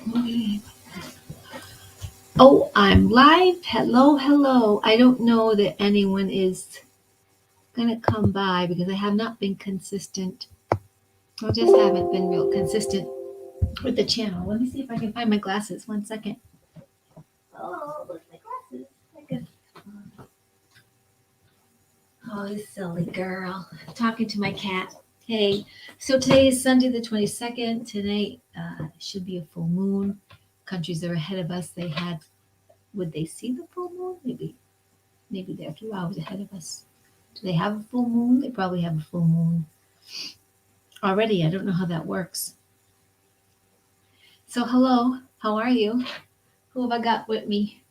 Okay. Oh, I'm live. Hello, hello. I don't know that anyone is gonna come by because I have not been consistent. I just haven't been real consistent with the channel. Let me see if I can find my glasses. One second. Oh, where's my glasses? I guess. Oh, you silly girl. Talking to my cat. Hey, so today is Sunday the 22nd. Tonight should be a full moon. Countries are ahead of us. Would they see the full moon? Maybe they're a few hours ahead of us. Do they have a full moon? They probably have a full moon already. I don't know how that works. So, hello, how are you? Who have I got with me?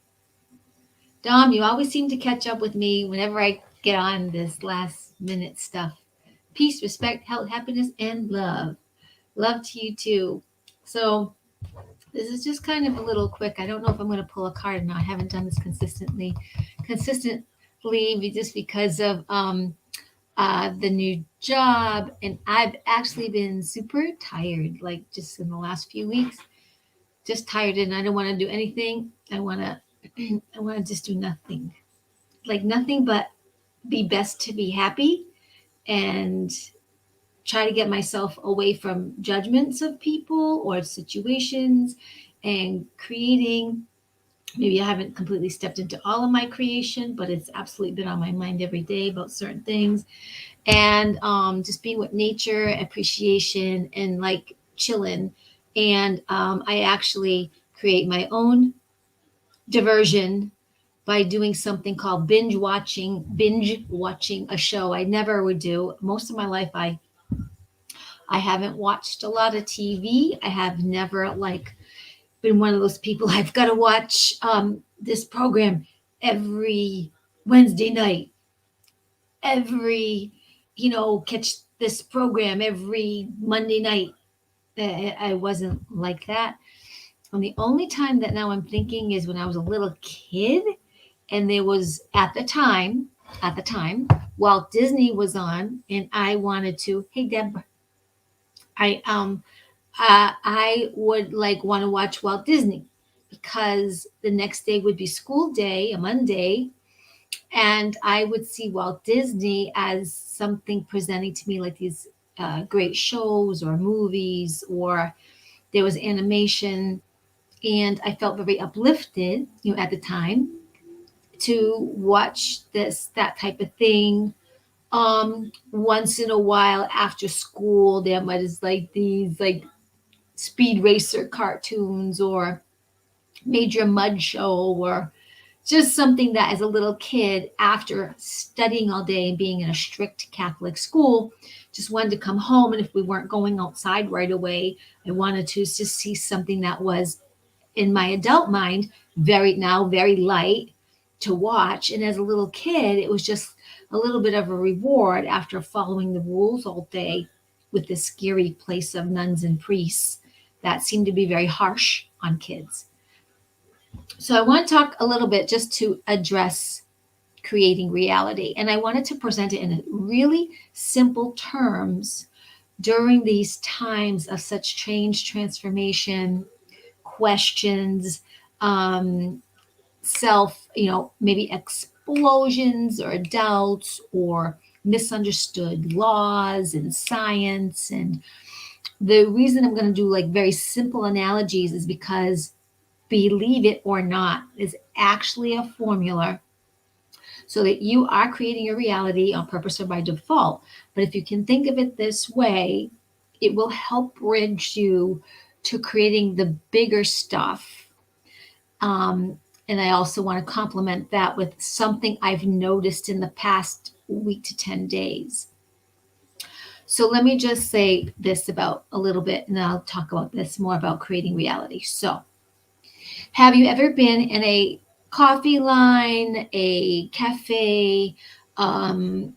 Dom, you always seem to catch up with me whenever I get on this last minute stuff. Peace, respect, health, happiness, and love. Love to you too. So, this is just kind of a little quick. I don't know if I'm going to pull a card now. I haven't done this consistently, just because of the new job, and I've actually been super tired, like just in the last few weeks, just tired, and I don't want to do anything. I want to just do nothing, like nothing but be best to be happy and try to get myself away from judgments of people or situations and creating. Maybe I haven't completely stepped into all of my creation, but it's absolutely been on my mind every day about certain things and just being with nature, appreciation, and like chilling. And I actually create my own diversion by doing something called binge watching a show I never would do. Most of my life, I haven't watched a lot of TV. I have never like been one of those people. I've got to watch this program every Wednesday night, every catch this program every Monday night. I wasn't like that. And the only time that now I'm thinking is when I was a little kid, and there was at the time, Walt Disney was on, and I wanted to. Hey, Deb, I would like want to watch Walt Disney because the next day would be school day, a Monday, and I would see Walt Disney as something presenting to me like these great shows or movies, or there was animation, and I felt very uplifted, at the time to watch that type of thing. Once in a while after school, there might is like these like speed racer cartoons or Major Mud Show or just something that as a little kid after studying all day and being in a strict Catholic school, just wanted to come home. And if we weren't going outside right away, I wanted to just see something that was in my adult mind very light to watch. And as a little kid, it was just a little bit of a reward after following the rules all day with this scary place of nuns and priests that seemed to be very harsh on kids. So I want to talk a little bit just to address creating reality. And I wanted to present it in really simple terms during these times of such change, transformation, questions, um, maybe explosions or doubts or misunderstood laws and science. And the reason I'm going to do like very simple analogies is because believe it or not is actually a formula so that you are creating your reality on purpose or by default. But if you can think of it this way, it will help bridge you to creating the bigger stuff. And I also want to complement that with something I've noticed in the past week to 10 days. So let me just say this about a little bit, and then I'll talk about this more about creating reality. So, have you ever been in a coffee line, a cafe? Um,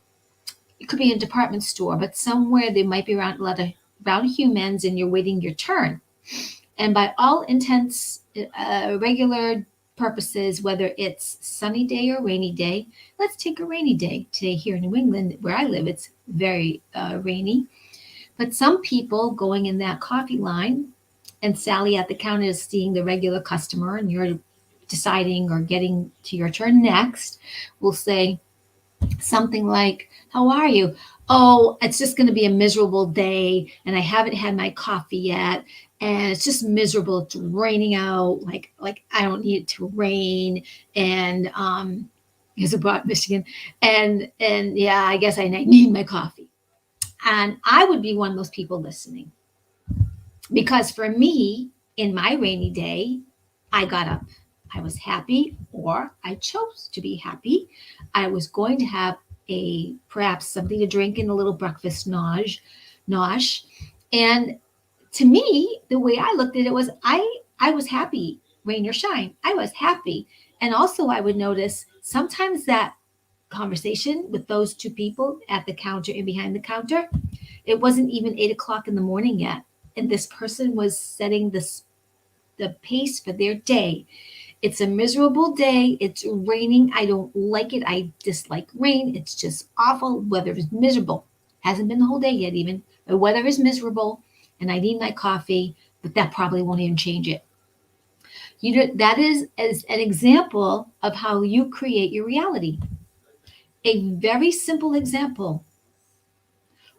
it could be a department store, but somewhere they might be around a lot of around humans, and you're waiting your turn. And by all intents, regular purposes, whether it's sunny day or rainy day, let's take a rainy day. Today here in New England, where I live, it's very rainy. But some people going in that coffee line and Sally at the counter is seeing the regular customer, and you're deciding or getting to your turn next, will say something like, "How are you?" "Oh, it's just going to be a miserable day, and I haven't had my coffee yet, and it's just miserable. It's raining out. Like I don't need it to rain." And It's about Michigan, and yeah, I guess I need my coffee. And I would be one of those people listening, because for me, in my rainy day, I got up. I was happy, or I chose to be happy. I was going to have a perhaps something to drink and a little breakfast nosh. And to me, the way I looked at it was I was happy, rain or shine. I was happy. And also I would notice sometimes that conversation with those two people at the counter and behind the counter, it wasn't even 8 o'clock in the morning yet. And this person was setting the pace for their day. It's a miserable day. It's raining. I don't like it. I dislike rain. It's just awful. Weather is miserable. Hasn't been the whole day yet, even. The weather is miserable, and I need my coffee, but that probably won't even change it. That is as an example of how you create your reality. A very simple example.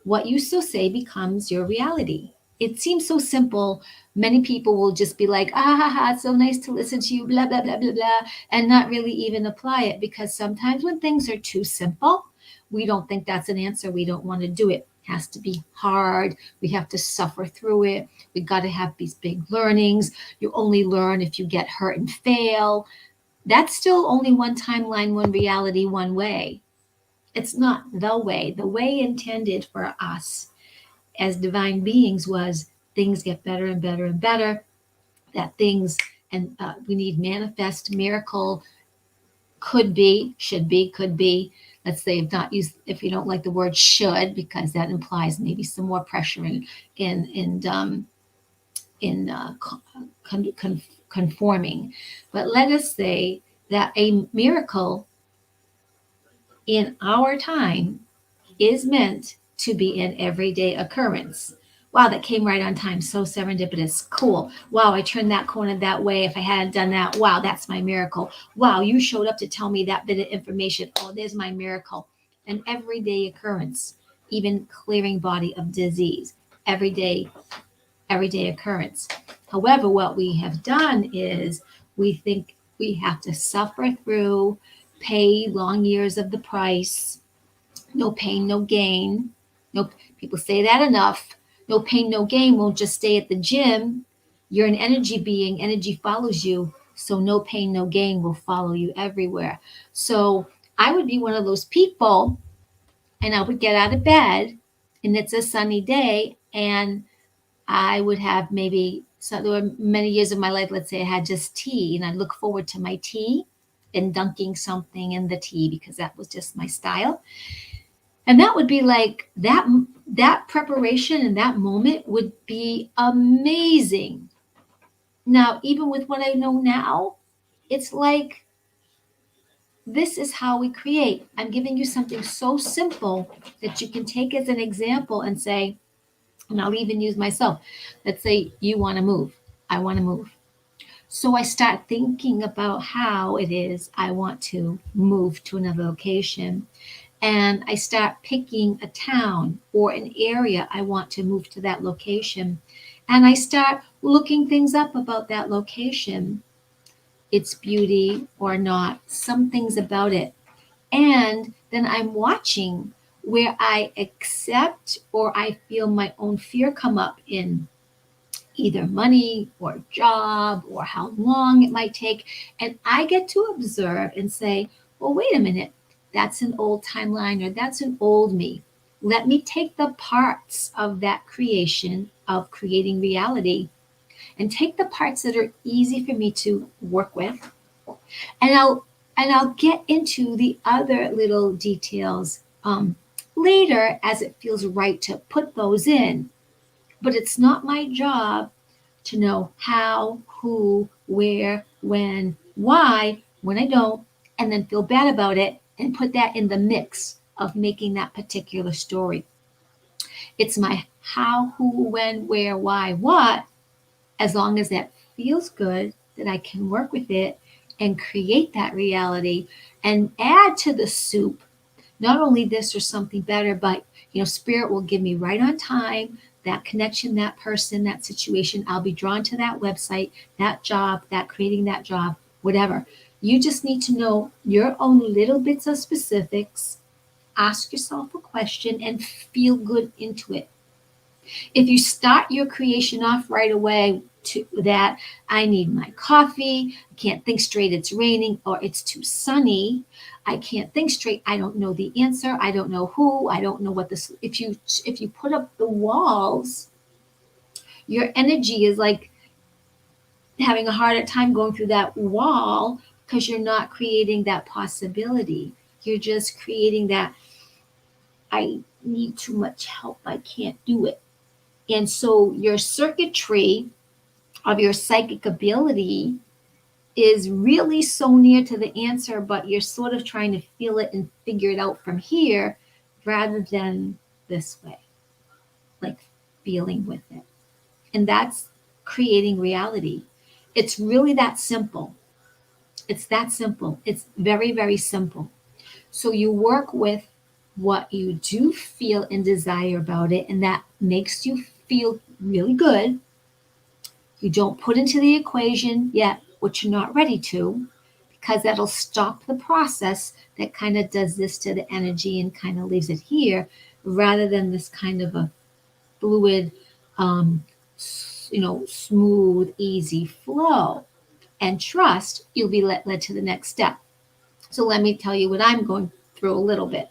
What you so say becomes your reality. It seems so simple. Many people will just be like, ah, ha, ha, it's so nice to listen to you, blah, blah, blah, blah, blah, and not really even apply it, because sometimes when things are too simple, we don't think that's an answer. We don't want to do it. It has to be hard. We have to suffer through it. We got to have these big learnings. You only learn if you get hurt and fail. That's still only one timeline, one reality, one way. It's not the way. The way intended for us as divine beings was things get better and better and better. That things, and we need manifest miracle, could be, should be, could be. Let's say if you don't like the word should, because that implies maybe some more pressure in conforming. But let us say that a miracle in our time is meant to be an everyday occurrence. Wow, that came right on time. So serendipitous. Cool. Wow, I turned that corner that way. If I hadn't done that, wow, that's my miracle. Wow, you showed up to tell me that bit of information. Oh, there's my miracle. An everyday occurrence, even clearing body of disease. Everyday occurrence. However, what we have done is we think we have to suffer through, pay long years of the price. No pain, no gain. No, people say that enough. No pain, no gain won't just stay at the gym. You're an energy being, energy follows you. So no pain, no gain will follow you everywhere. So I would be one of those people, and I would get out of bed, and it's a sunny day, and I would have maybe, so there were many years of my life, let's say I had just tea, and I look forward to my tea and dunking something in the tea because that was just my style. And that would be like that preparation and that moment would be amazing. Now, even with what I know now, it's like this is how we create. I'm giving you something so simple that you can take as an example and say, and I'll even use myself. Let's say you want to move. I want to move. So I start thinking about how it is I want to move to another location, and I start picking a town or an area I want to move to that location. And I start looking things up about that location, its beauty or not, some things about it. And then I'm watching where I accept or I feel my own fear come up in either money or job or how long it might take. And I get to observe and say, well, wait a minute, that's an old timeline or that's an old me. Let me take the parts of that creation of creating reality and take the parts that are easy for me to work with, and I'll get into the other little details later as it feels right to put those in. But it's not my job to know how, who, where, when, why, when I don't, and then feel bad about it and put that in the mix of making that particular story. It's my how, who, when, where, why, what as long as that feels good, that I can work with it and create that reality and add to the soup not only this or something better, but spirit will give me right on time that connection, that person, that situation. I'll be drawn to that website, that job, that creating that job, whatever. You just need to know your own little bits of specifics, ask yourself a question, and feel good into it. If you start your creation off right away to that, I need my coffee, I can't think straight, it's raining, or it's too sunny, I can't think straight, I don't know the answer, I don't know who, I don't know what this, if you put up the walls, your energy is like having a harder time going through that wall because you're not creating that possibility. You're just creating that I need too much help, I can't do it. And so your circuitry of your psychic ability is really so near to the answer, but you're sort of trying to feel it and figure it out from here rather than this way, like feeling with it. And that's creating reality. It's really that simple. It's that simple. It's very, very simple. So you work with what you do feel and desire about it, and that makes you feel really good. You don't put into the equation yet what you're not ready to, because that'll stop the process that kind of does this to the energy and kind of leaves it here rather than this kind of a fluid, smooth, easy flow. And trust, you'll be led to the next step. So let me tell you what I'm going through a little bit.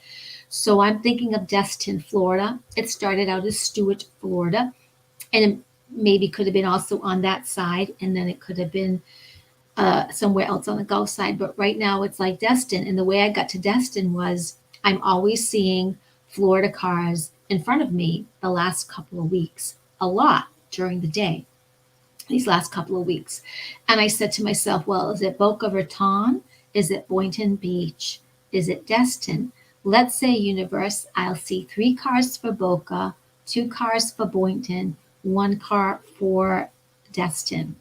So I'm thinking of Destin, Florida. It started out as Stuart, Florida, and it maybe could have been also on that side, and then it could have been somewhere else on the Gulf side. But right now it's like Destin. And the way I got to Destin was I'm always seeing Florida cars in front of me the last couple of weeks, a lot during the day, these last couple of weeks. And I said to myself, well, is it Boca Raton? Is it Boynton Beach? Is it Destin? Let's say, universe, I'll see 3 cars for Boca, 2 cars for Boynton, 1 car for Destin.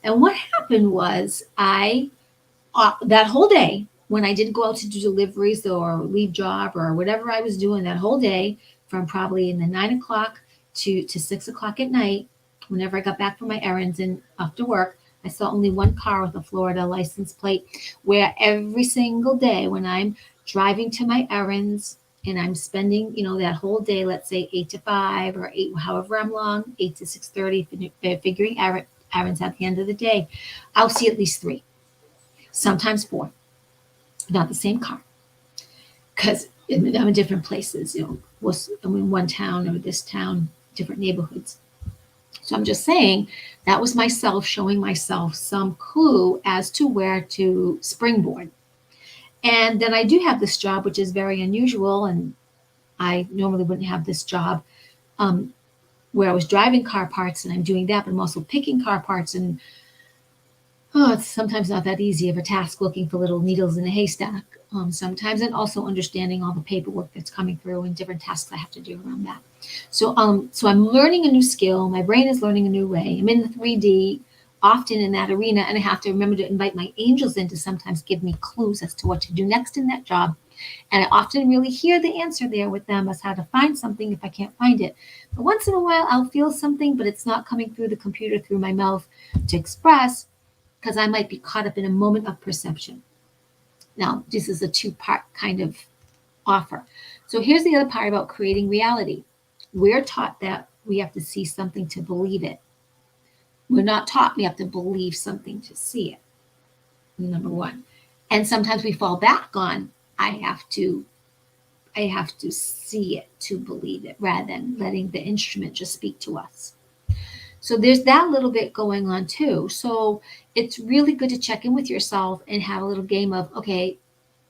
And what happened was that whole day, when I did go out to do deliveries or leave job or whatever I was doing that whole day, from probably in the 9 o'clock to 6 o'clock at night, whenever I got back from my errands and after work, I saw only 1 car with a Florida license plate, where every single day when I'm driving to my errands and I'm spending, that whole day, let's say 8 to 5 or 8, however I'm long, 8 to 6:30, figuring errands at the end of the day, I'll see at least 3, sometimes 4, not the same car. Because I'm in different places, I'm in one town or this town, different neighborhoods. So I'm just saying that was myself showing myself some clue as to where to springboard. And then I do have this job, which is very unusual. And I normally wouldn't have this job where I was driving car parts and I'm doing that, but I'm also picking car parts. And it's sometimes not that easy of a task looking for little needles in a haystack sometimes, and also understanding all the paperwork that's coming through and different tasks I have to do around that. So I'm learning a new skill. My brain is learning a new way. I'm in the 3D, often in that arena, and I have to remember to invite my angels in to sometimes give me clues as to what to do next in that job. And I often really hear the answer there with them as how to find something if I can't find it. But once in a while, I'll feel something, but it's not coming through the computer, through my mouth to express, because I might be caught up in a moment of perception. Now, this is a 2-part kind of offer. So here's the other part about creating reality. We're taught that we have to see something to believe it. We're not taught we have to believe something to see it, number one. And sometimes we fall back on, I have to see it to believe it, rather than letting the instrument just speak to us. So there's that little bit going on too. So it's really good to check in with yourself and have a little game of, okay,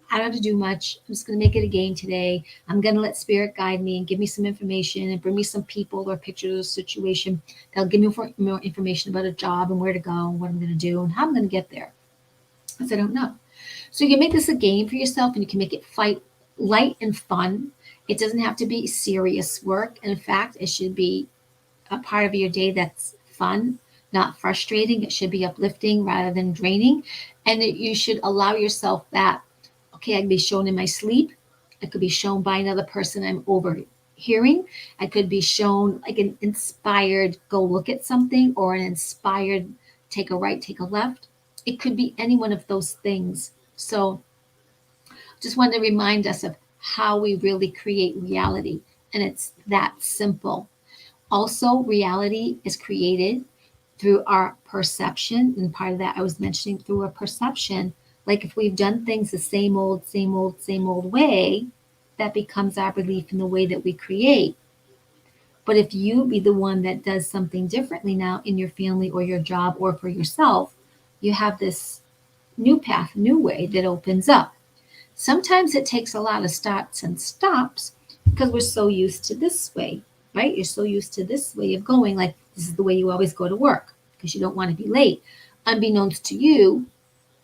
I don't have to do much. I'm just going to make it a game today. I'm going to let spirit guide me and give me some information and bring me some people or pictures of the situation. They'll give me more information about a job and where to go and what I'm going to do and how I'm going to get there, because I don't know. So you can make this a game for yourself, and you can make it light and fun. It doesn't have to be serious work. In fact, it should be a part of your day that's fun, not frustrating. It should be uplifting rather than draining. And that you should allow yourself that, okay, I can be shown in my sleep. It could be shown by another person I'm overhearing. I could be shown like an inspired go look at something, or an inspired take a right, take a left. It could be any one of those things. So just want to remind us of how we really create reality. And it's that simple. Also, reality is created through our perception. And part of that I was mentioning through a perception. Like if we've done things the same old, same old, same old way, that becomes our belief in the way that we create. But if you be the one that does something differently now in your family or your job or for yourself, you have this new path, new way that opens up. Sometimes it takes a lot of starts and stops because we're so used to this way, right? You're so used to this way of going, like this is the way you always go to work because you don't want to be late. Unbeknownst to you,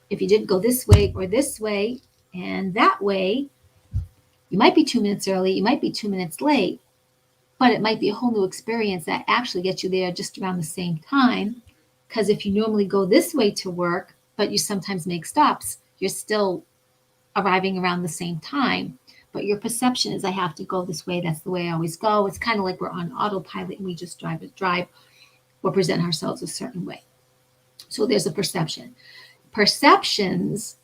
if you didn't go this way and that way, you might be 2 minutes early, you might be 2 minutes late, but it might be a whole new experience that actually gets you there just around the same time. Because if you normally go this way to work, but you sometimes make stops, you're still arriving around the same time. But your perception is, I have to go this way. That's the way I always go. It's kind of like we're on autopilot and we just drive or present ourselves a certain way. So there's a perception. Perceptions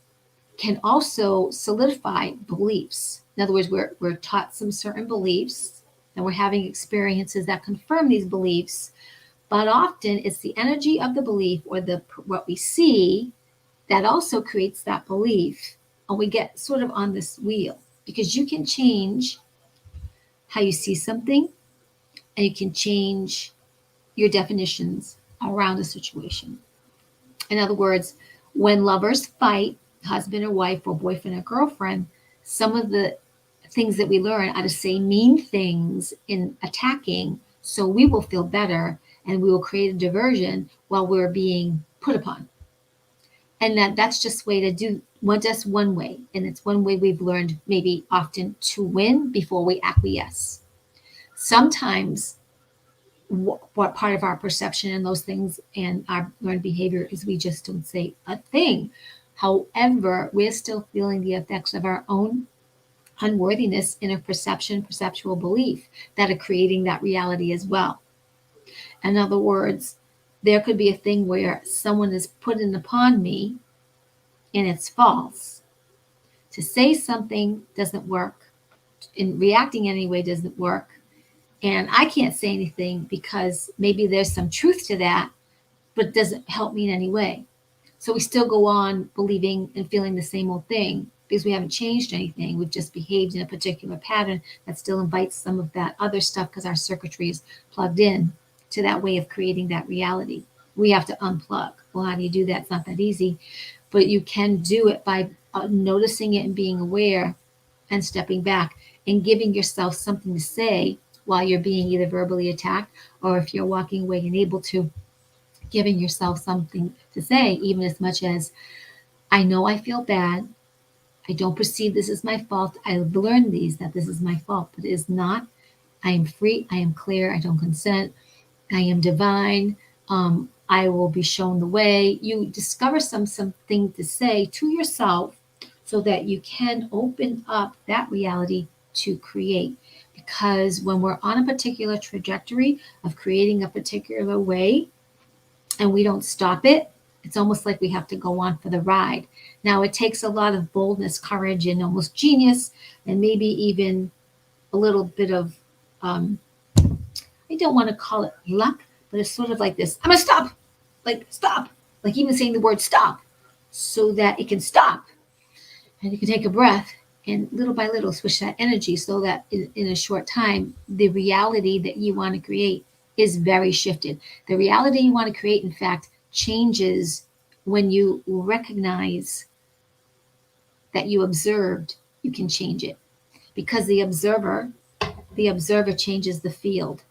can also solidify beliefs. In other words, we're taught some certain beliefs and we're having experiences that confirm these beliefs. But often it's the energy of the belief or what we see that also creates that belief. And we get sort of on this wheel because you can change how you see something and you can change your definitions around a situation. In other words, when lovers fight, husband or wife or boyfriend or girlfriend, some of the things that we learn are to say mean things in attacking so we will feel better and we will create a diversion while we're being put upon. And that's just way to do just one way. And it's one way we've learned maybe often to win before we acquiesce. Sometimes what part of our perception and those things and our learned behavior is we just don't say a thing. However, we're still feeling the effects of our own unworthiness in a perceptual belief that are creating that reality as well. In other words, there could be a thing where someone is putting upon me and it's false. To say something doesn't work, in reacting anyway doesn't work, and I can't say anything because maybe there's some truth to that, but it doesn't help me in any way. So we still go on believing and feeling the same old thing because we haven't changed anything. We've just behaved in a particular pattern that still invites some of that other stuff because our circuitry is plugged in to that way of creating that reality. We have to unplug. Well, how do you do that? It's not that easy, but you can do it by noticing it and being aware and stepping back and giving yourself something to say while you're being either verbally attacked or if you're walking away and able to, giving yourself something to say, even as much as, I know I feel bad. I don't perceive this as my fault. I've learned that this is my fault, but it is not. I am free. I am clear. I don't consent. I am divine. I will be shown the way. You discover something to say to yourself so that you can open up that reality to create. Because when we're on a particular trajectory of creating a particular way and we don't stop it, it's almost like we have to go on for the ride. Now, it takes a lot of boldness, courage, and almost genius, and maybe even a little bit of, I don't want to call it luck, but it's sort of like this, I'm going to stop, like even saying the word stop so that it can stop. And you can take a breath and little by little switch that energy so that in a short time, the reality that you want to create is very shifted. The reality you want to create, in fact, changes when you recognize that you observed, you can change it. Because the observer changes the field.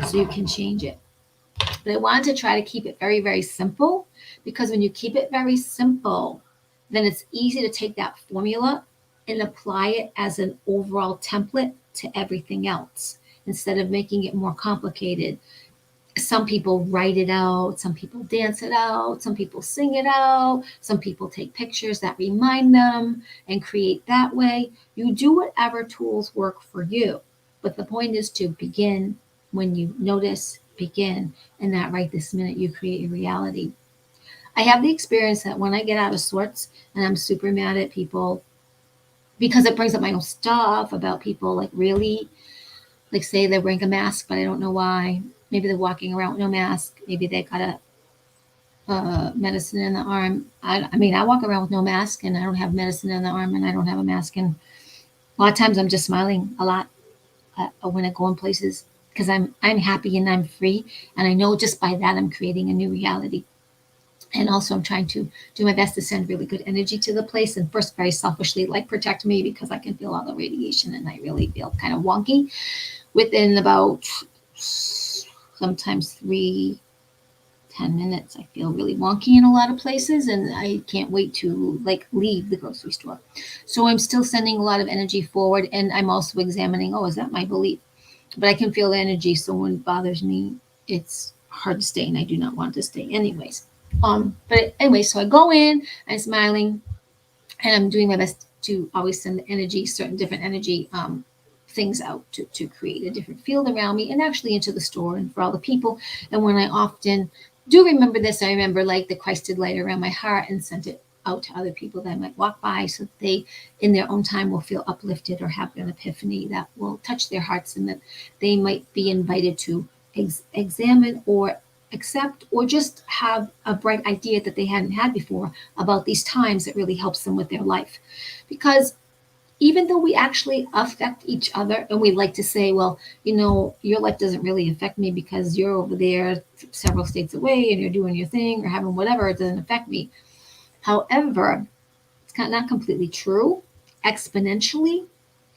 So you can change it. But I wanted to try to keep it very, very simple because when you keep it very simple, then it's easy to take that formula and apply it as an overall template to everything else instead of making it more complicated. Some people write it out, some people dance it out, some people sing it out, some people take pictures that remind them and create that way. You do whatever tools work for you. But the point is to begin when you notice, begin, and not right this minute you create your reality. I have the experience that when I get out of sorts and I'm super mad at people because it brings up my own stuff about people like really, like say they're wearing a mask, but I don't know why. Maybe they're walking around with no mask. Maybe they got a medicine in the arm. I mean, I walk around with no mask and I don't have medicine in the arm and I don't have a mask. And a lot of times I'm just smiling a lot when I go in places because I'm happy and I'm free. And I know just by that I'm creating a new reality. And also I'm trying to do my best to send really good energy to the place. And first, very selfishly, like protect me because I can feel all the radiation and I really feel kind of wonky within about sometimes 3-10 minutes. I feel really wonky in a lot of places and I can't wait to like leave the grocery store. So I'm still sending a lot of energy forward and I'm also examining, oh, is that my belief? But I can feel the energy. So when it bothers me, it's hard to stay and I do not want to stay anyways. But anyway, so I go in, I'm smiling, and I'm doing my best to always send the energy, certain different energy things out to create a different field around me and actually into the store and for all the people. And when I often do remember this, I remember like the Christed light around my heart and sent it out to other people that I might walk by so that they in their own time will feel uplifted or have an epiphany that will touch their hearts and that they might be invited to examine or accept or just have a bright idea that they hadn't had before about these times that really helps them with their life. Because even though we actually affect each other and we like to say, well, your life doesn't really affect me because you're over there several states away and you're doing your thing or having whatever, it doesn't affect me. However, it's not completely true. Exponentially,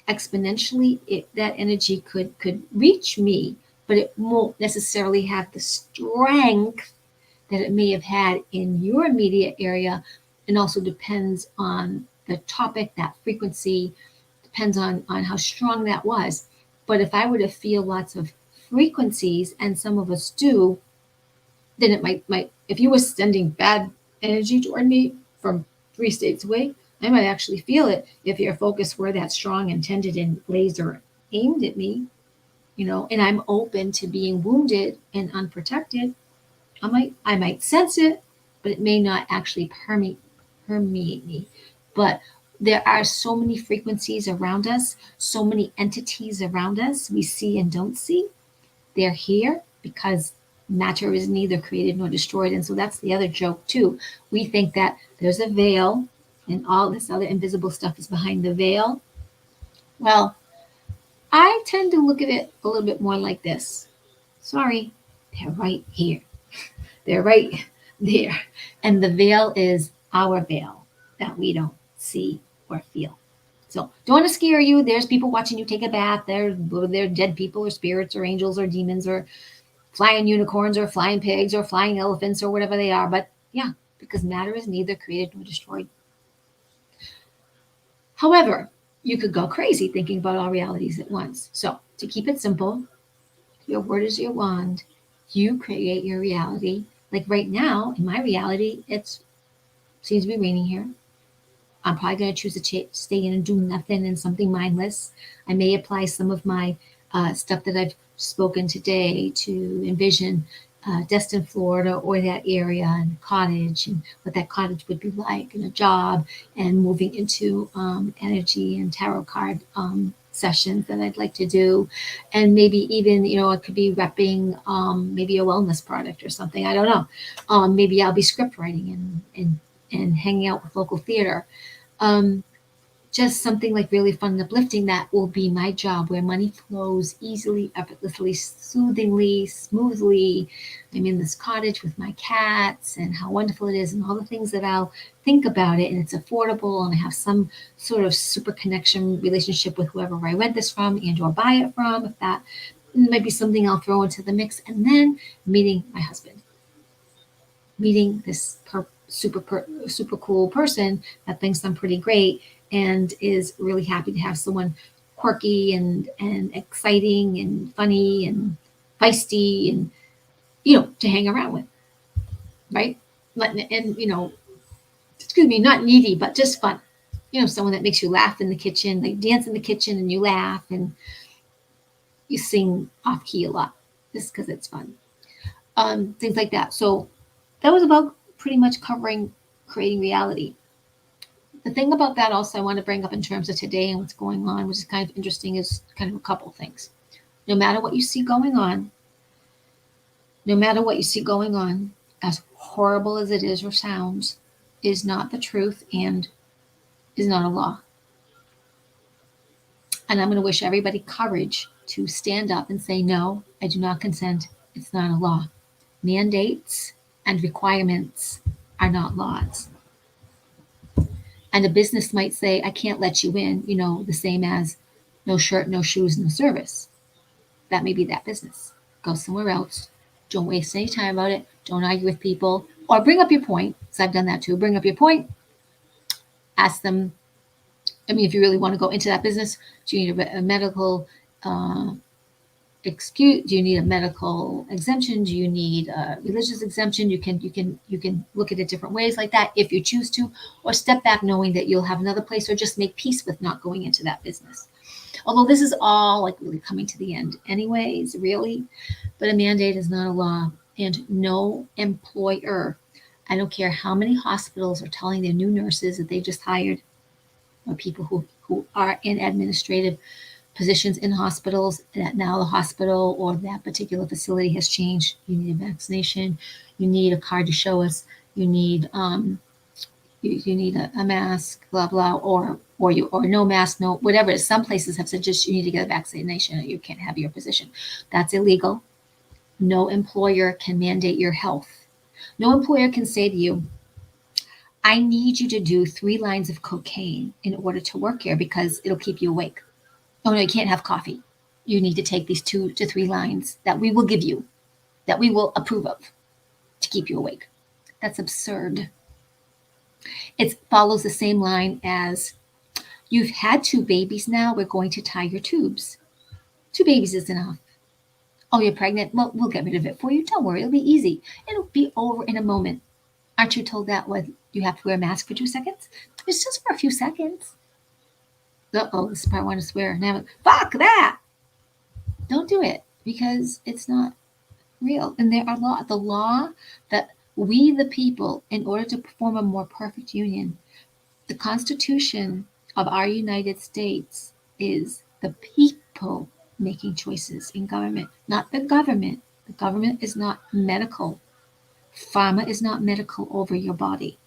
that energy could reach me, but it won't necessarily have the strength that it may have had in your immediate area. And also depends on the topic, that frequency, depends on how strong that was. But if I were to feel lots of frequencies, and some of us do, then it might if you were sending bad energy toward me from 3 states away, I might actually feel it if your focus were that strong, intended, and laser aimed at me, and I'm open to being wounded and unprotected. I might sense it, but it may not actually permeate me. But there are so many frequencies around us, so many entities around us we see and don't see. They're here because matter is neither created nor destroyed. And so that's the other joke too. We think that there's a veil and all this other invisible stuff is behind the veil. Well, I tend to look at it a little bit more like this. Sorry, they're right here. They're right there. And the veil is our veil that we don't see or feel. So don't want to scare you. There's people watching you take a bath. They're dead people or spirits or angels or demons or flying unicorns or flying pigs or flying elephants or whatever they are. But yeah, because matter is neither created nor destroyed. However, you could go crazy thinking about all realities at once. So to keep it simple, your word is your wand. You create your reality. Like right now, in my reality, it seems to be raining here. I'm probably going to choose to stay in and do nothing and something mindless. I may apply some of my stuff that I've spoken today to envision Destin, Florida, or that area, and cottage, and what that cottage would be like, and a job, and moving into energy and tarot card sessions that I'd like to do, and maybe even it could be repping maybe a wellness product or something. I don't know. Maybe I'll be script writing and hanging out with local theater. Um, just something like really fun and uplifting that will be my job, where money flows easily, effortlessly, soothingly, smoothly. I'm in this cottage with my cats and how wonderful it is and all the things that I'll think about it, and it's affordable, and I have some sort of super connection relationship with whoever I rent this from and or buy it from, if that might be something I'll throw into the mix. And then meeting my husband, meeting this super cool person that thinks I'm pretty great and is really happy to have someone quirky and exciting and funny and feisty and to hang around with, right? And excuse me, not needy, but just fun. Someone that makes you laugh in the kitchen, like dance in the kitchen and you laugh and you sing off key a lot just because it's fun. Things like that. So that was about pretty much covering creating reality. The thing about that also I want to bring up in terms of today and what's going on, which is kind of interesting, is kind of a couple things. No matter what you see going on, no matter what you see going on, as horrible as it is or sounds, is not the truth and is not a law. And I'm going to wish everybody courage to stand up and say, no, I do not consent. It's not a law. Mandates and requirements are not laws. And a business might say, I can't let you in, the same as no shirt, no shoes, no service. That may be that business. Go somewhere else. Don't waste any time about it. Don't argue with people or bring up your point. Because I've done that too. Bring up your point. Ask them. I mean, if you really want to go into that business, do you need a medical excuse? Do you need a medical exemption? Do you need a religious exemption? You can look at it different ways like that if you choose to, or step back knowing that you'll have another place, or just make peace with not going into that business. Although this is all like really coming to the end anyways, really. But a mandate is not a law, and no employer, I don't care how many hospitals are telling their new nurses that they just hired, or people who are in administrative positions in hospitals, that now the hospital or that particular facility has changed. You need a vaccination, you need a card to show us, you need you need a mask, blah blah, or no mask, no whatever. Some places have said just you need to get a vaccination or you can't have your position. That's illegal. No employer can mandate your health. No employer can say to you, I need you to do 3 lines of cocaine in order to work here because it'll keep you awake. Oh no, you can't have coffee. You need to take these 2 to 3 lines that we will give you, that we will approve of to keep you awake. That's absurd. It follows the same line as, you've had 2 babies now, we're going to tie your tubes. 2 babies is enough. Oh, you're pregnant? Well, we'll get rid of it for you. Don't worry, it'll be easy. It'll be over in a moment. Aren't you told that you have to wear a mask for 2 seconds? It's just for a few seconds. Uh-oh, this is part I want to swear. Now, fuck that! Don't do it because it's not real. And there are the law that we, the people, in order to perform a more perfect union, the Constitution of our United States is the people making choices in government, not the government. The government is not medical. Pharma is not medical over your body.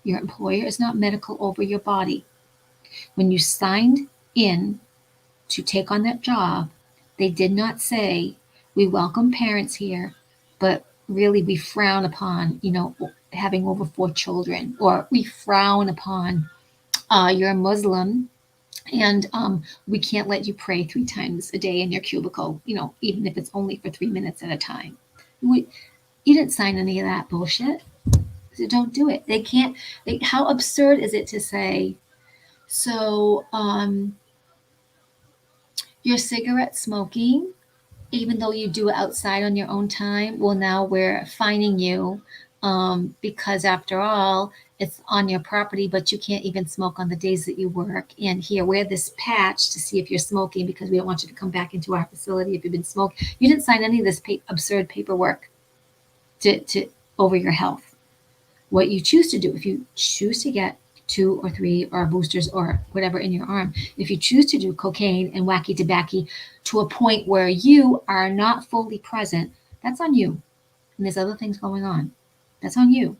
Your employer is not medical over your body. When you signed in to take on that job, they did not say, we welcome parents here, but really we frown upon, having over 4 children, or we frown upon you're a Muslim and we can't let you pray 3 times a day in your cubicle, even if it's only for 3 minutes at a time. You didn't sign any of that bullshit. So don't do it. They can't. How absurd is it to say, so you're cigarette smoking, even though you do it outside on your own time, well, now we're fining you because after all, it's on your property, but you can't even smoke on the days that you work. And here, wear this patch to see if you're smoking because we don't want you to come back into our facility if you've been smoking. You didn't sign any of this absurd paperwork to over your health. What you choose to do, if you choose to get 2 or 3 or boosters or whatever in your arm, if you choose to do cocaine and wacky tobacco to a point where you are not fully present, that's on you. And there's other things going on. That's on you.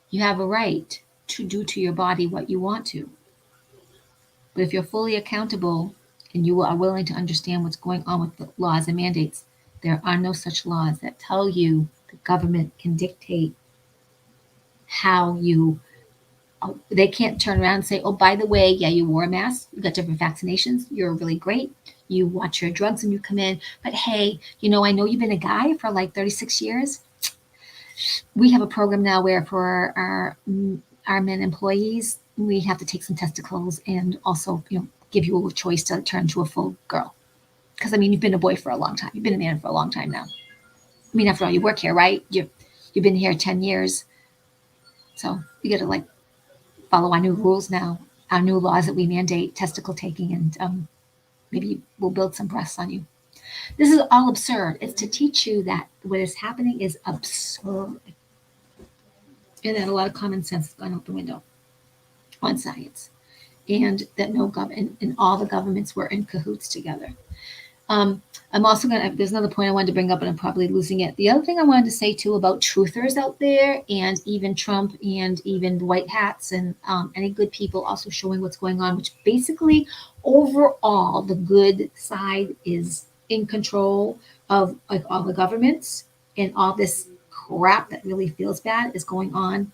You have a right to do to your body what you want to. But if you're fully accountable and you are willing to understand what's going on with the laws and mandates, there are no such laws that tell you the government can dictate how you, they can't turn around and say, oh, by the way, yeah, you wore a mask, you got different vaccinations, you're really great, you watch your drugs when you come in, but hey, I know you've been a guy for like 36 years. We have a program now where for our men employees, we have to take some testicles and also, give you a choice to turn to a full girl. Because I mean, you've been a boy for a long time. You've been a man for a long time now. I mean, after all, you work here, right? You've been here 10 years. So we got to like follow our new rules now, our new laws that we mandate testicle taking, and maybe we'll build some breasts on you. This is all absurd. It's to teach you that what is happening is absurd. And that a lot of common sense has gone out the window on science. And that no government and all the governments were in cahoots together. I'm also going to, there's another point I wanted to bring up, and I'm probably losing it. The other thing I wanted to say too about truthers out there, and even Trump and even white hats and any good people also showing what's going on, which basically overall the good side is in control of like all the governments, and all this crap that really feels bad is going on.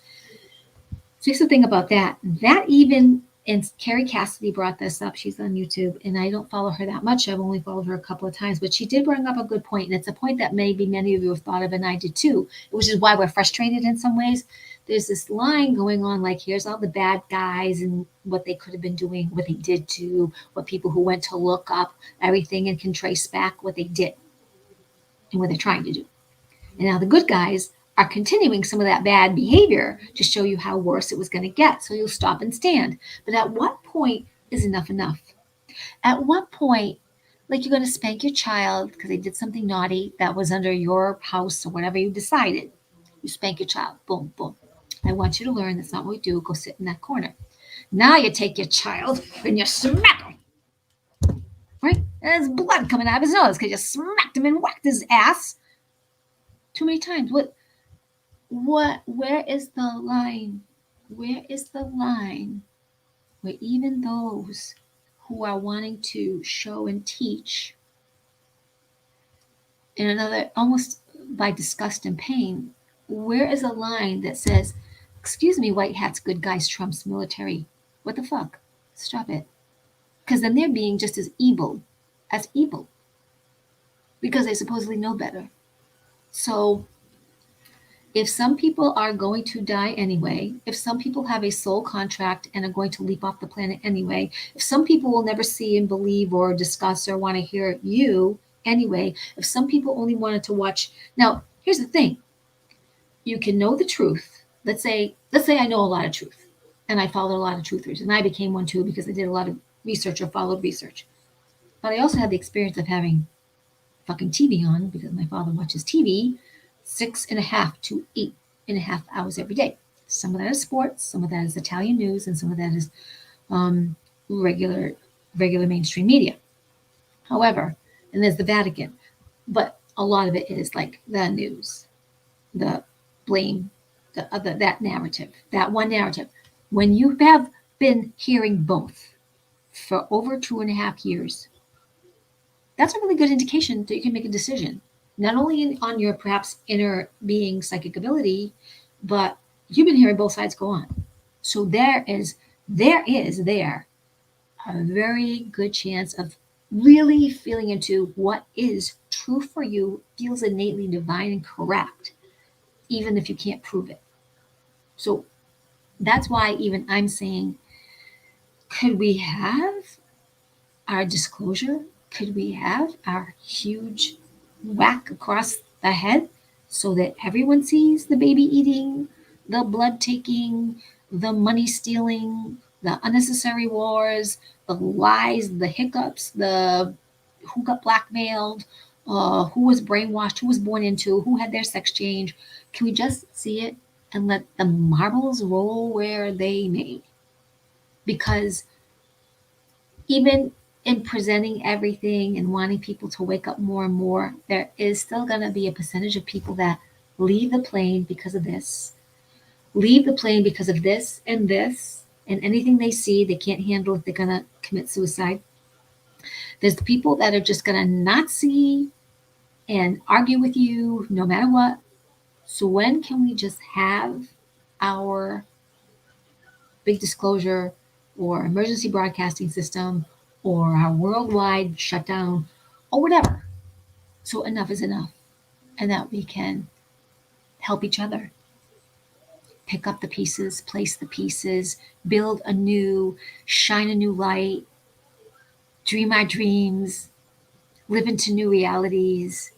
So here's the thing about that. That even, and Carrie Cassidy brought this up. She's on YouTube, and I don't follow her that much. I've only followed her a couple of times, but she did bring up a good point, and it's a point that maybe many of you have thought of, and I did too, which is why we're frustrated in some ways. There's this line going on, like here's all the bad guys and what they could have been doing, what they did to, what people who went to look up everything and can trace back what they did and what they're trying to do. And now the good guys are continuing some of that bad behavior to show you how worse it was going to get. So you'll stop and stand. But at what point is enough enough? At what point, like you're going to spank your child because they did something naughty that was under your house or whatever you decided. You spank your child. Boom, boom. I want you to learn that's not what we do. Go sit in that corner. Now you take your child and you smack him. Right? And there's blood coming out of his nose because you smacked him and whacked his ass too many times. Where is the line? Where is the line where even those who are wanting to show and teach in another, almost by disgust and pain, where is a line that says, excuse me, white hats, good guys, Trump's military? What the fuck? Stop it. Because then they're being just as evil because they supposedly know better. So if some people are going to die anyway, if some people have a soul contract and are going to leap off the planet anyway, if some people will never see and believe or discuss or want to hear you anyway, if some people only wanted to watch. Now, here's the thing. You can know the truth. Let's say I know a lot of truth and I followed a lot of truthers, and I became one too because I did a lot of research or followed research. But I also had the experience of having fucking TV on because my father watches TV 6.5 to 8.5 hours every day. Some of that is sports, some of that is Italian news, and some of that is regular mainstream media. However, and there's the Vatican, but a lot of it is like the news, the blame, the other, that narrative, that one narrative. When you have been hearing both for over 2.5 years, that's a really good indication that you can make a decision, not only on your perhaps inner being psychic ability, but you've been hearing both sides go on. So there is a very good chance of really feeling into what is true for you, feels innately divine and correct, even if you can't prove it. So that's why even I'm saying, could we have our disclosure? Could we have our huge whack across the head so that everyone sees the baby eating, the blood taking, the money stealing, the unnecessary wars, the lies, the hiccups, the who got blackmailed, who was brainwashed, who was born into, who had their sex change? Can we just see it and let the marbles roll where they may? Because even in presenting everything and wanting people to wake up more and more, there is still going to be a percentage of people that leave the plane because of this, leave the plane because of this, and anything they see they can't handle if they're going to commit suicide. There's the people that are just going to not see and argue with you no matter what. So when can we just have our big disclosure or emergency broadcasting system or our worldwide shutdown or whatever? So enough is enough, and that we can help each other pick up the pieces, place the pieces, build anew, shine a new light, dream our dreams, live into new realities,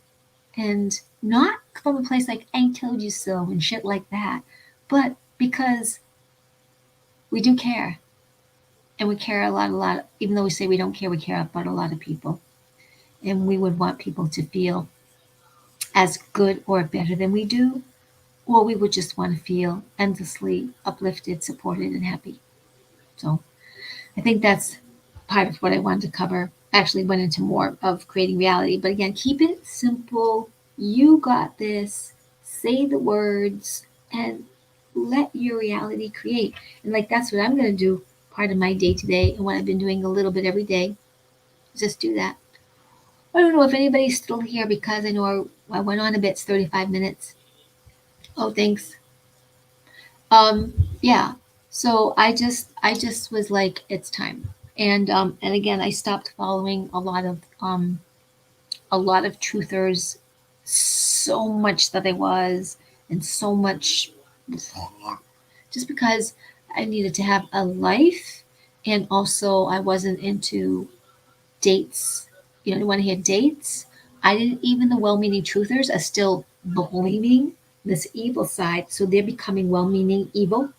and not from a place like "I told you so" and shit like that, but because we do care, and we care a lot. Even though we say we don't care, we care about a lot of people, and we would want people to feel as good or better than we do, or we would just want to feel endlessly uplifted, supported, and happy. So I think that's part of what I wanted to cover. Actually, went into more of creating reality, but again, keep it simple. You got this. Say the words and let your reality create. And like that's what I'm going to do part of my day today, and what I've been doing a little bit every day. Just do that. I don't know if anybody's still here because I know I went on a bit. It's 35 minutes. Oh, thanks. Um, yeah. So I just was like, it's time. And again, I stopped following a lot of truthers, so much that I was, and so much, just because I needed to have a life, and also I wasn't into dates. You know, when I hear dates, I didn't, even the well-meaning truthers are still believing this evil side, so they're becoming well-meaning evil.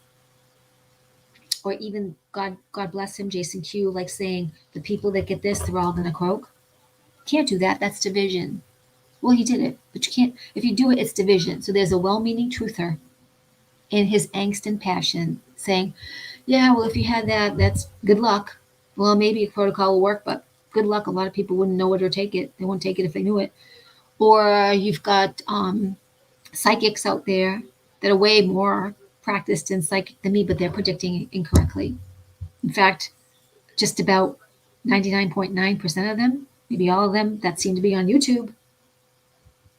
Or even God bless him, Jason Q, like saying the people that get this, they're all gonna croak. Can't do that. That's division. Well, he did it, but you can't. If you do it, it's division. So there's a well-meaning truther in his angst and passion saying, "Yeah, well, if you had that, that's good luck. Well, maybe a protocol will work, but good luck. A lot of people wouldn't know it or take it. They wouldn't take it if they knew it." Or you've got psychics out there that are way more practiced in psychic than me, but they're predicting incorrectly. In fact, just about 99.9% of them, maybe all of them that seem to be on YouTube,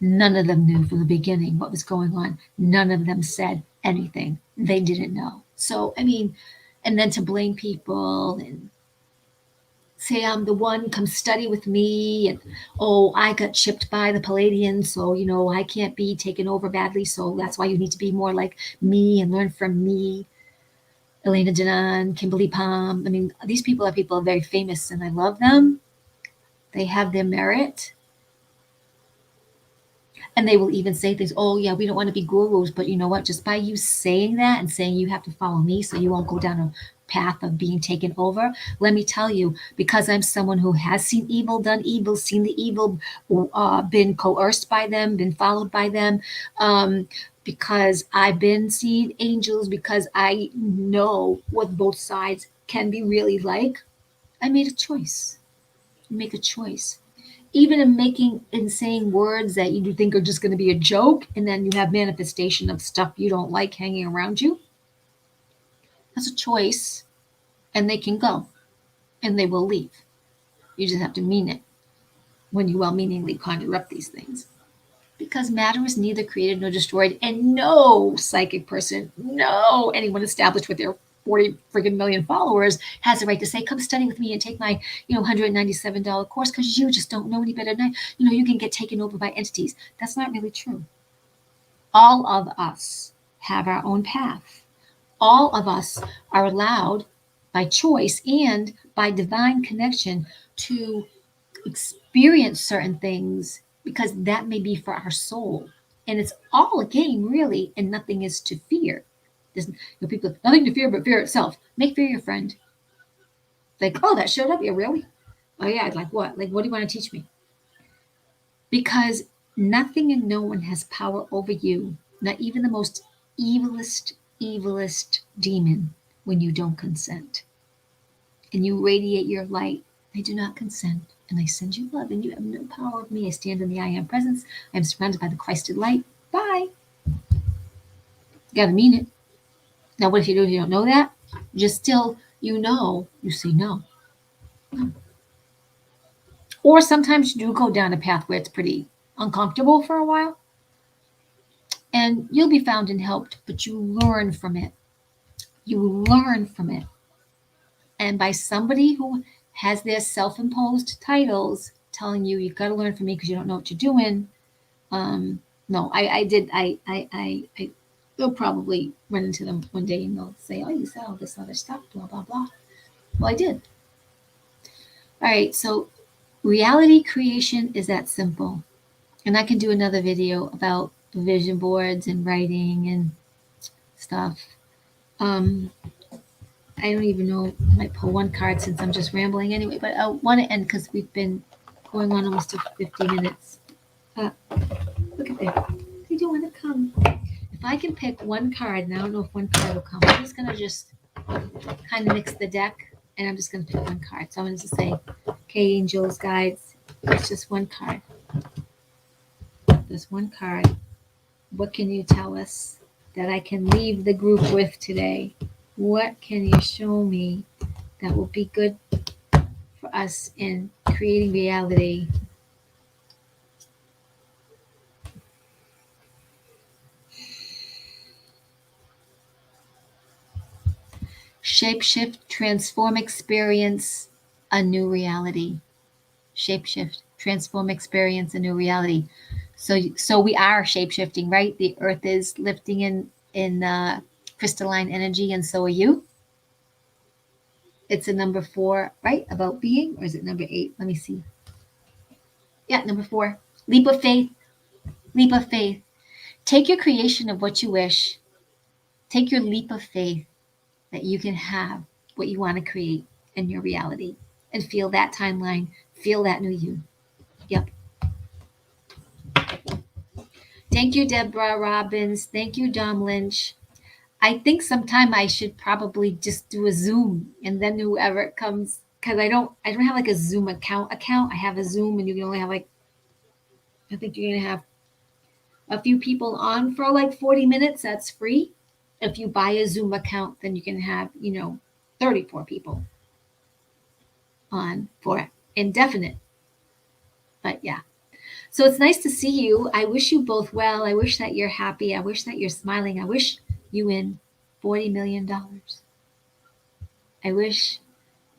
none of them knew from the beginning what was going on. None of them said anything. They didn't know. So, I mean, and then to blame people and say I'm the one, come study with me, and oh, I got chipped by the Palladians, so I can't be taken over badly, so that's why you need to be more like me and learn from me. Elena Denon, Kimberly Palm. I mean, these people are very famous, and I love them. They have their merit, and they will even say things. Oh yeah, we don't want to be gurus, but you know what? Just by you saying that and saying you have to follow me, so you won't go down a path of being taken over. Let me tell you, because I'm someone who has seen evil, done evil, seen the evil, been coerced by them, been followed by them. Because I've been seeing angels, because I know what both sides can be really like. I made a choice. You make a choice. Even in making and saying words that you think are just going to be a joke, and then you have manifestation of stuff you don't like hanging around you. That's a choice, and they can go, and they will leave. You just have to mean it when you well meaningly conjure up these things. Because matter is neither created nor destroyed, and no psychic person, no anyone established with their 40 freaking million followers has the right to say, come study with me and take my $197 course, because you just don't know any better than you can get taken over by entities. That's not really true. All of us have our own path. All of us are allowed by choice and by divine connection to experience certain things, because that may be for our soul. And it's all a game, really, and nothing is to fear. There's people, nothing to fear but fear itself. Make fear your friend. Like, oh, that showed up. Yeah, really? Oh, yeah. Like, what? Like, what do you want to teach me? Because nothing and no one has power over you, not even the most evilest demon, when you don't consent. And you radiate your light. I do not consent, and I send you love, and you have no power of me. I stand in the I am presence. I am surrounded by the Christed light. Bye. You gotta mean it. Now, what if you don't know that? Just still, you say no. Or sometimes you do go down a path where it's pretty uncomfortable for a while, and you'll be found and helped, but you learn from it. You learn from it. And by somebody who has their self imposed titles telling you, you got to learn from me because you don't know what you're doing. No, I did. They'll probably run into them one day and they'll say, oh, you said all this other stuff, blah, blah, blah. Well, I did. All right. So Reality creation is that simple. And I can do another video about vision boards and writing and stuff. Um, I don't even know. I might pull one card since I'm just rambling anyway, but I want to end because we've been going on almost 50 minutes. Look at that. They don't want to come. If I can pick one card, and I don't know if one card will come, I'm just going to just kind of mix the deck, and I'm just going to pick one card. So I'm going to say, okay, angels, guides, it's just one card. Just one card. What can you tell us that I can leave the group with today? What can you show me that will be good for us in creating reality? Shapeshift, transform, experience a new reality. Shapeshift, transform, experience a new reality. So we are shapeshifting, right? The earth is lifting in crystalline energy, and so are you. It's a number 4, right? About being, or is it number 8? Let me see. Yeah, number 4. Leap of faith. Leap of faith. Take your creation of what you wish. Take your leap of faith that you can have what you want to create in your reality and feel that timeline, feel that new you. Yep. Thank you, Deborah Robbins. Thank you, Dom Lynch. I think sometime I should probably just do a Zoom and then whoever comes, because I don't have like a Zoom account. I have a Zoom and you can only have like, I think you're gonna have a few people on for like 40 minutes. That's free. If you buy a Zoom account, then you can have, 34 people on for indefinite. But yeah. So it's nice to see you. I wish you both well. I wish that you're happy. I wish that you're smiling. I wish you win $40 million. I wish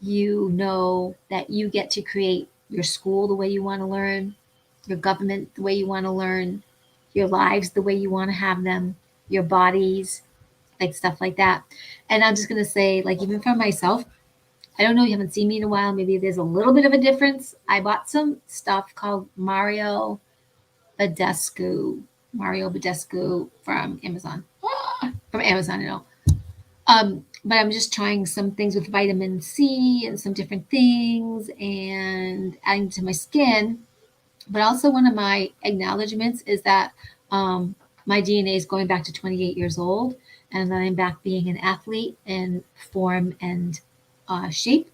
you know that you get to create your school the way you want to learn, your government the way you want to learn, your lives the way you want to have them, your bodies, like stuff like that. And I'm just going to say, like, even for myself, I don't know, you haven't seen me in a while. Maybe there's a little bit of a difference. I bought some stuff called Mario Badescu. Mario Badescu from Amazon. From Amazon, but I'm just trying some things with vitamin C and some different things and adding to my skin. But also, one of my acknowledgments is that my DNA is going back to 28 years old, and then I'm back being an athlete in form and shape.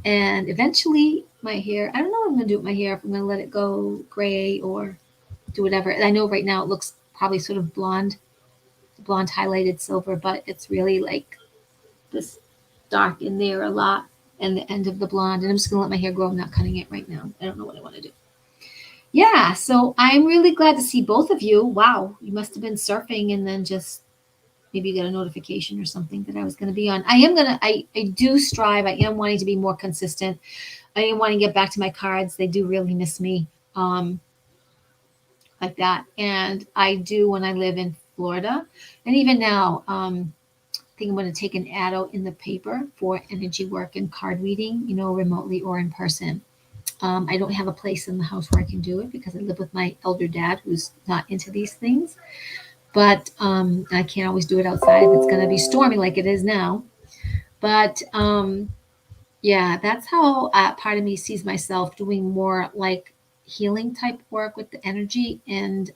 And eventually, my hair, I don't know what I'm going to do with my hair, if I'm going to let it go gray or do whatever. And I know right now it looks probably sort of blonde highlighted silver, but it's really like this dark in there a lot and the end of the blonde. And I'm just going to let my hair grow. I'm not cutting it right now. I don't know what I want to do. Yeah, so I'm really glad to see both of you. Wow, you must have been surfing and then just maybe you got a notification or something that I was going to be on. I do strive. I am wanting to be more consistent. I am wanting to get back to my cards. They do really miss me like that. And I do when I live in Florida. And even now, I think I'm going to take an ad out in the paper for energy work and card reading, remotely or in person. I don't have a place in the house where I can do it because I live with my elder dad who's not into these things. But I can't always do it outside if it's going to be stormy like it is now. But yeah, that's how part of me sees myself doing more like healing type work with the energy and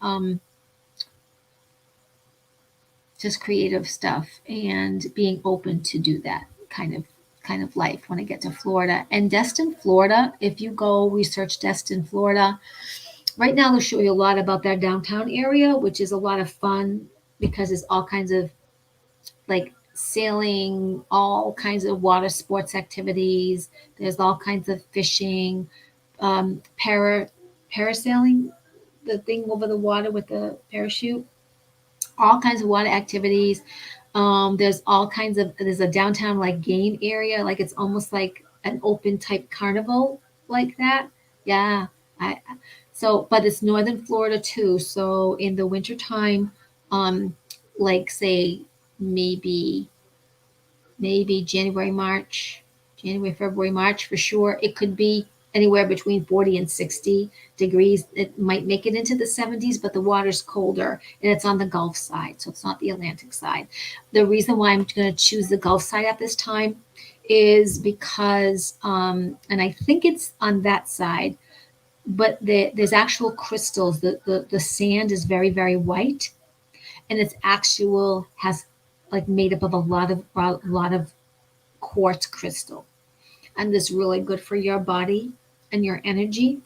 just creative stuff and being open to do that kind of life when I get to Florida. And Destin, Florida, if you go research Destin, Florida, right now they'll show you a lot about their downtown area, which is a lot of fun because there's all kinds of like sailing, all kinds of water sports activities. There's all kinds of fishing, parasailing, the thing over the water with the parachute, all kinds of water activities. There's a downtown like game area, like it's almost like an open type carnival like that. Yeah. I so but it's northern Florida too. So in the wintertime, like say maybe January, February, March for sure. It could be anywhere between 40 and 60 degrees. It might make it into the 70s, but the water's colder and it's on the Gulf side, so it's not the Atlantic side. The reason why I'm going to choose the Gulf side at this time is because, and I think it's on that side, but there's actual crystals. The sand is very, very white, and it's actual has like made up of a lot of quartz crystal, and this really good for your body and your energy.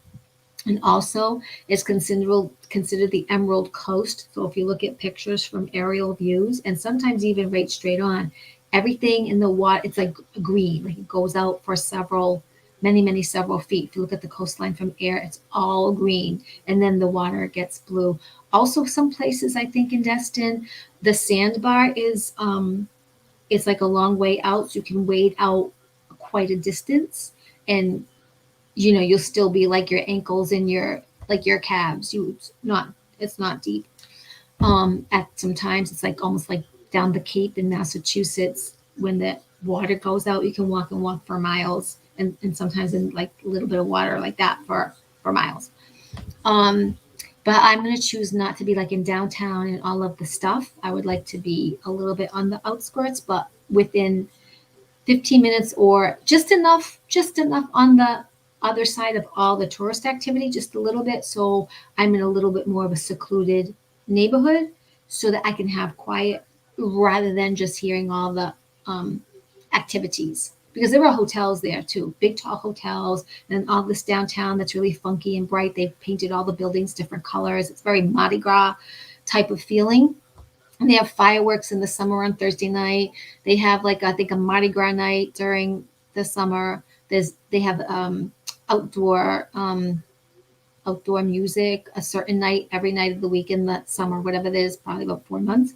And also it's considered the Emerald Coast. So if you look at pictures from aerial views, and sometimes even right straight on, everything in the water, it's like green, like it goes out for many several feet. If you look at the coastline from air, it's all green, and then the water gets blue. Also, some places, I think in Destin, the sandbar is it's like a long way out, so you can wade out quite a distance, and you'll still be like your ankles and your calves. It's not deep. At sometimes it's like almost like down the Cape in Massachusetts. When the water goes out, you can walk and walk for miles, and sometimes in like a little bit of water like that for miles. Um, but I'm gonna choose not to be like in downtown and all of the stuff. I would like to be a little bit on the outskirts, but within 15 minutes, or just enough on the other side of all the tourist activity, just a little bit, so I'm in a little bit more of a secluded neighborhood, so that I can have quiet rather than just hearing all the um, activities, because there are hotels there too, big tall hotels, and all this downtown that's really funky and bright. They've painted all the buildings different colors. It's very Mardi Gras type of feeling. And they have fireworks in the summer on Thursday night. They have like, I think, a Mardi Gras night during the summer. They have outdoor music a certain night every night of the week in the summer, whatever it is, probably about 4 months.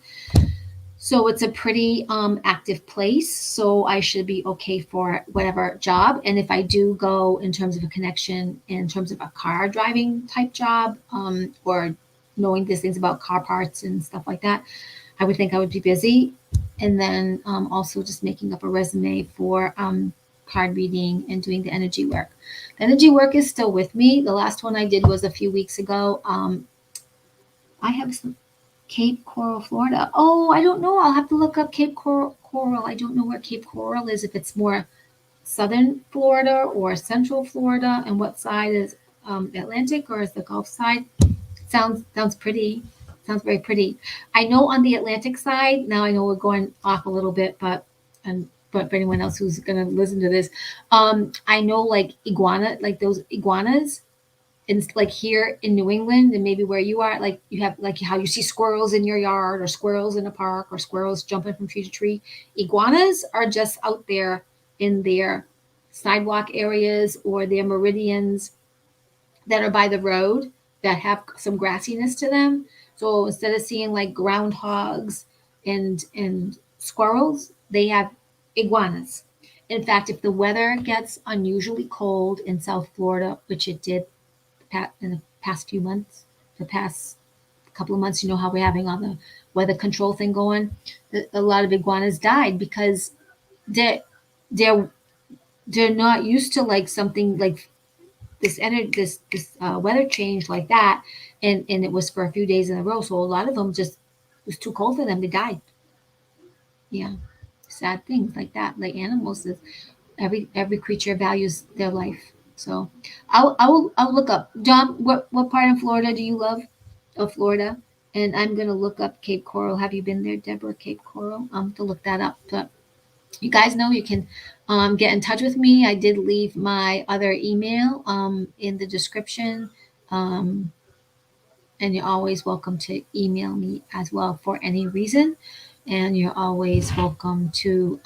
So it's a pretty active place. So I should be okay for whatever job. And if I do go in terms of a connection, in terms of a car driving type job, or knowing these things about car parts and stuff like that, I would think I would be busy. And then also just making up a resume for card reading and doing the energy work. The energy work is still with me. The last one I did was a few weeks ago. I have some Cape Coral, Florida. Oh, I don't know. I'll have to look up Cape Coral. I don't know where Cape Coral is, if it's more southern Florida or central Florida, and what side is the Atlantic or is the Gulf side. Sounds pretty. Sounds very pretty. I know on the Atlantic side, now I know we're going off a little bit, but for anyone else who's gonna listen to this, I know like like those iguanas, and like here in New England and maybe where you are, like you have like how you see squirrels in your yard or squirrels in a park or squirrels jumping from tree to tree. Iguanas are just out there in their sidewalk areas or their meridians that are by the road that have some grassiness to them. So instead of seeing like groundhogs and squirrels, they have iguanas. In fact, if the weather gets unusually cold in South Florida, which it did in the past few months, the past couple of months, you know how we're having all the weather control thing going. A lot of iguanas died because they're they're they're not used to like something like this energy, this weather change like that, and it was for a few days in a row. So a lot of them just, it was too cold for them. They died. Yeah, sad things like that. Like animals, is every creature values their life. So I'll look up. John, what part of Florida do you love? Of Florida, and I'm gonna look up Cape Coral. Have you been there, Deborah? Cape Coral. To look that up. But you guys know you can get in touch with me. I did leave my other email in the description. Um, and you're always welcome to email me as well for any reason. And you're always welcome to,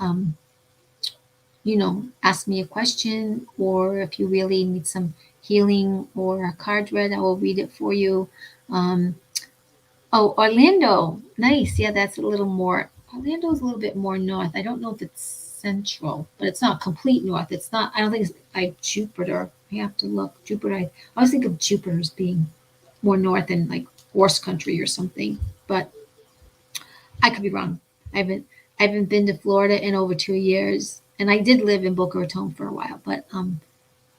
ask me a question, or if you really need some healing or a card read, I will read it for you. Um, oh, Orlando. Nice. Yeah, that's a little more. Orlando's a little bit more north. I don't know if it's central, but it's not complete north. It's not, I don't think it's like Jupiter. I have to look. Jupiter, I always think of Jupiter as being more north than like horse country or something, but I could be wrong. I haven't been to Florida in over 2 years, and I did live in Boca Raton for a while, but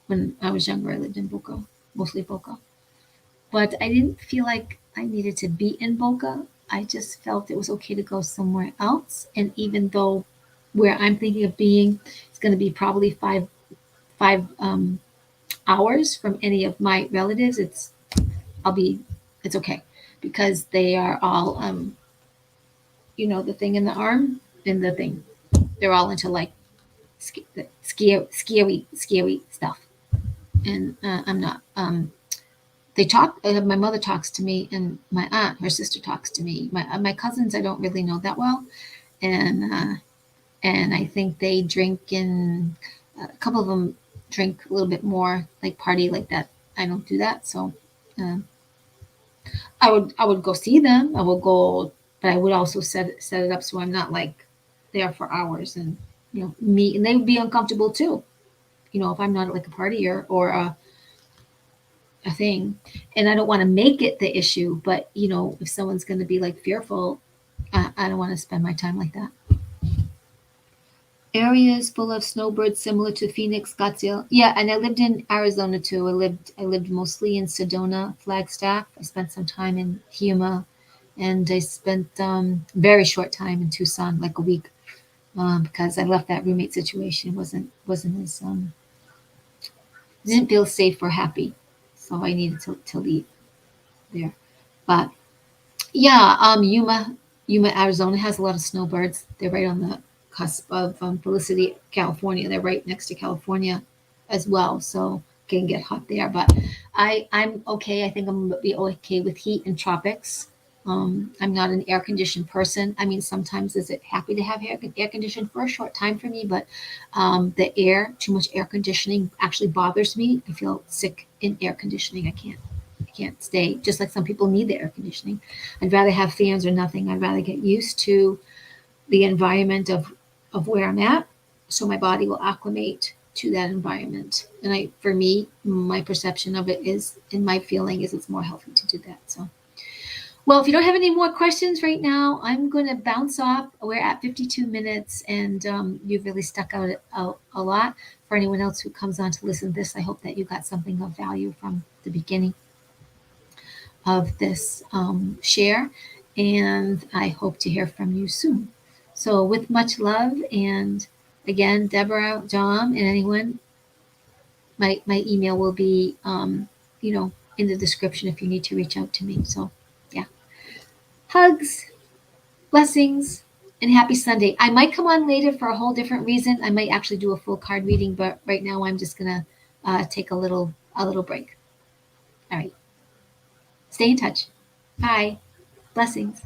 When I was younger, I lived in Boca, mostly Boca. But I didn't feel like I needed to be in Boca. I just felt it was okay to go somewhere else. And even though where I'm thinking of being, it's going to be probably five hours from any of my relatives. I'll be, it's okay because they are all, the thing in the arm and the thing. They're all into like scary stuff. And I'm not. They talk. My mother talks to me, and my aunt, her sister, talks to me. My cousins, I don't really know that well, and I think they drink, and a couple of them drink a little bit more, like party like that. I don't do that, so uh, I would go see them. I would go, but I would also set it up so I'm not like there for hours and me, and they would be uncomfortable too. If I'm not like a partier or a thing, and I don't want to make it the issue, but if someone's going to be like fearful, I don't want to spend my time like that. Areas full of snowbirds similar to Phoenix, Scottsdale. Yeah, and I lived in Arizona too. I lived mostly in Sedona, Flagstaff. I spent some time in Yuma, and I spent very short time in Tucson, like a week, because I left that roommate situation. Wasn't as didn't feel safe or happy, so I needed to leave there. But yeah, Yuma, Arizona has a lot of snowbirds. They're right on the cusp of Felicity, California. They're right next to California as well, so it can get hot there. But I'm okay. I think I'm gonna be okay with heat and tropics. I'm not an air conditioned person. I mean, sometimes is it happy to have air conditioned for a short time for me, but too much air conditioning actually bothers me. I feel sick in air conditioning. I can't stay. Just like some people need the air conditioning. I'd rather have fans or nothing. I'd rather get used to the environment of where I'm at, so my body will acclimate to that environment. And for me, my perception of it is, and my feeling is, it's more healthy to do that. So, well, if you don't have any more questions right now, I'm going to bounce off. We're at 52 minutes, and you've really stuck out a lot. For anyone else who comes on to listen to this, I hope that you got something of value from the beginning of this share, and I hope to hear from you soon. So, with much love, and again, Deborah, John, and anyone, my email will be, in the description if you need to reach out to me. So, yeah, hugs, blessings, and happy Sunday. I might come on later for a whole different reason. I might actually do a full card reading, but right now I'm just gonna take a little break. All right, stay in touch. Bye. Blessings.